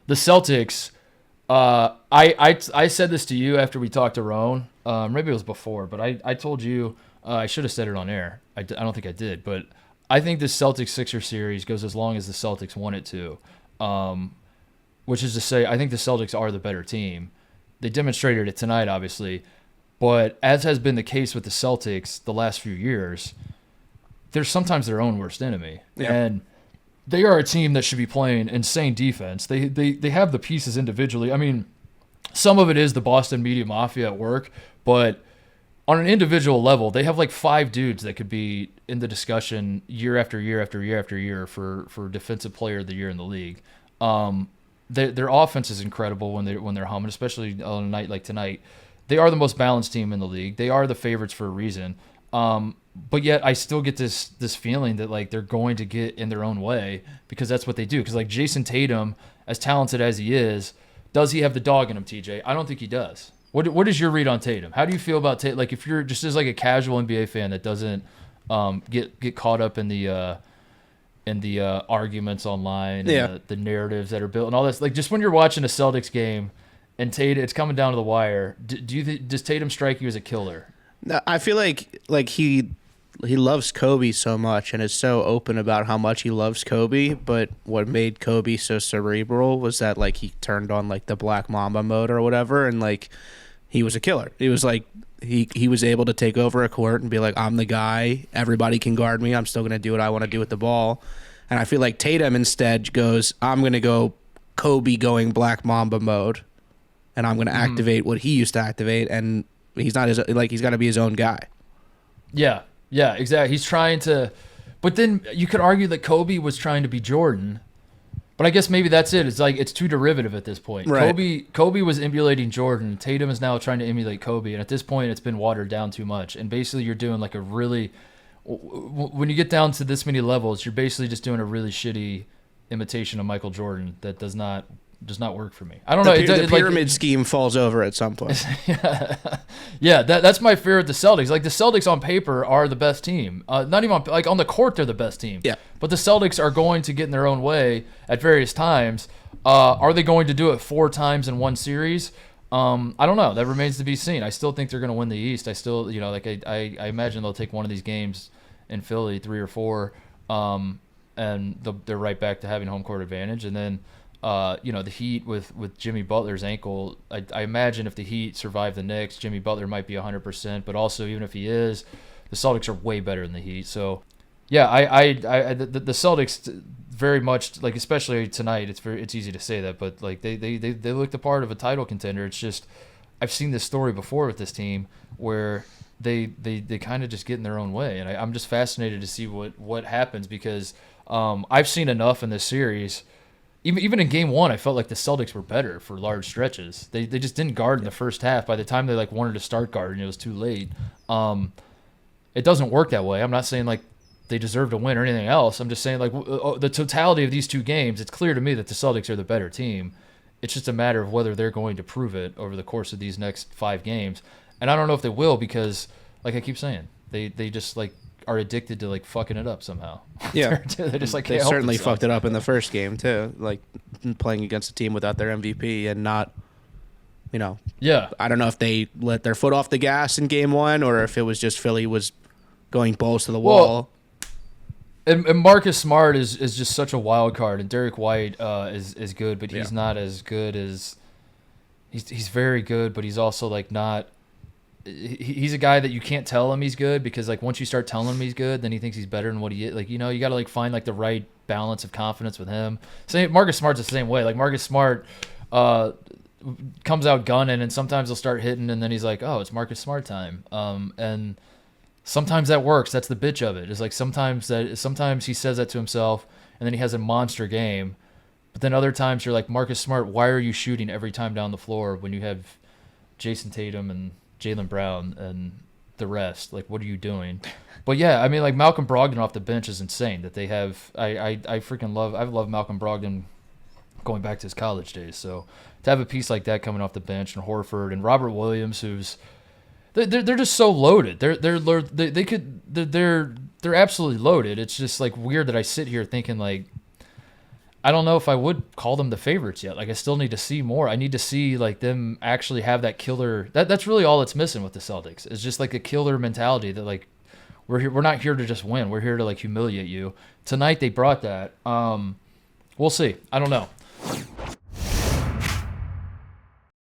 The Celtics. I said this to you after we talked to Roan. Maybe it was before, but I told you I should have said it on air. I don't think I did, but I think this Celtics Sixer series goes as long as the Celtics want it to, which is to say, I think the Celtics are the better team. They demonstrated it tonight, obviously, but as has been the case with the Celtics the last few years, they're sometimes their own worst enemy, and they are a team that should be playing insane defense. They have the pieces individually. I mean, some of it is the Boston media mafia at work, but on an individual level, they have like 5 dudes that could be in the discussion year after year after year after year for defensive player of the year in the league. Their offense is incredible when they're humming, especially on a night like tonight. They are the most balanced team in the league. They are the favorites for a reason. But yet I still get this feeling that like they're going to get in their own way because that's what they do. Because like Jayson Tatum, as talented as he is, does he have the dog in him, TJ? I don't think he does. What is your read on Tatum? How do you feel about Tatum? Like if you're just as like a casual NBA fan that doesn't get caught up in the arguments online, and the narratives that are built and all this. Like just when you're watching a Celtics game and Tatum, it's coming down to the wire. Does Tatum strike you as a killer? No, I feel like he loves Kobe so much and is so open about how much he loves Kobe, but what made Kobe so cerebral was that like he turned on like the Black Mamba mode or whatever, and like he was a killer. He was like he was able to take over a court and be like, I'm the guy, everybody can guard me, I'm still gonna do what I want to do with the ball. And I feel like Tatum instead goes, I'm gonna go Kobe going Black Mamba mode, and I'm gonna activate what he used to activate, and he's not he's got to be his own guy. Yeah, exactly. He's trying to, but then you could argue that Kobe was trying to be Jordan, but I guess maybe that's it. It's like it's too derivative at this point. Right. Kobe was emulating Jordan. Tatum is now trying to emulate Kobe, and at this point, it's been watered down too much. And basically, you're doing like a really, when you get down to this many levels, you're basically just doing a really shitty imitation of Michael Jordan that does not work for me. I don't know. The pyramid scheme falls over at some point. Yeah, that's my fear with the Celtics. Like the Celtics on paper are the best team. Not even on the court, they're the best team. Yeah. But the Celtics are going to get in their own way at various times. Are they going to do it 4 times in one series? I don't know. That remains to be seen. I still think they're going to win the East. I still, I imagine they'll take one of these games in Philly, 3 or 4, and they're right back to having home court advantage, and then. The Heat with Jimmy Butler's ankle, I imagine if the Heat survive the Knicks, Jimmy Butler might be 100%, but also even if he is, the Celtics are way better than the Heat. So, yeah, the Celtics very much, like especially tonight, it's easy to say that, but like they look the part of a title contender. It's just I've seen this story before with this team where they kind of just get in their own way, and I'm just fascinated to see what happens because I've seen enough in this series. Even in game 1, I felt like the Celtics were better for large stretches. They just didn't guard in the first half. By the time they like wanted to start guarding, it was too late. It doesn't work that way. I'm not saying like they deserve to win or anything else. I'm just saying like the totality of these 2 games, it's clear to me that the Celtics are the better team. It's just a matter of whether they're going to prove it over the course of these next 5 games. And I don't know if they will because, like I keep saying, they just like are addicted to like fucking it up somehow. Yeah, they just like they certainly fucked it up in the first game too, like playing against a team without their MVP and not, Yeah, I don't know if they let their foot off the gas in game 1 or if it was just Philly was going balls to the wall. And Marcus Smart is just such a wild card, and Derek White is good, but he's not as good as he's very good, but he's also like not. He's a guy that you can't tell him he's good because like once you start telling him he's good, then he thinks he's better than what he is. Like you got to like find like the right balance of confidence with him. Marcus Smart's the same way. Like Marcus Smart comes out gunning, and sometimes he'll start hitting, and then he's like, oh, it's Marcus Smart time. And sometimes that works. That's the bitch of it. It's like sometimes he says that to himself, and then he has a monster game. But then other times you're like, Marcus Smart, why are you shooting every time down the floor when you have Jayson Tatum and Jaylen Brown and the rest? Like, what are you doing? But yeah, I mean, like Malcolm Brogdon off the bench is insane. That they have, I freaking love. I've loved Malcolm Brogdon going back to his college days. So to have a piece like that coming off the bench, and Horford and Robert Williams, who's they're just so loaded. They're absolutely loaded. It's just like weird that I sit here thinking like I don't know if I would call them the favorites yet. Like I still need to see more. I need to see like them actually have that killer. That's really all it's missing with the Celtics. It's just like a killer mentality that like we're here. We're not here to just win. We're here to like humiliate you. Tonight they brought that. We'll see. I don't know.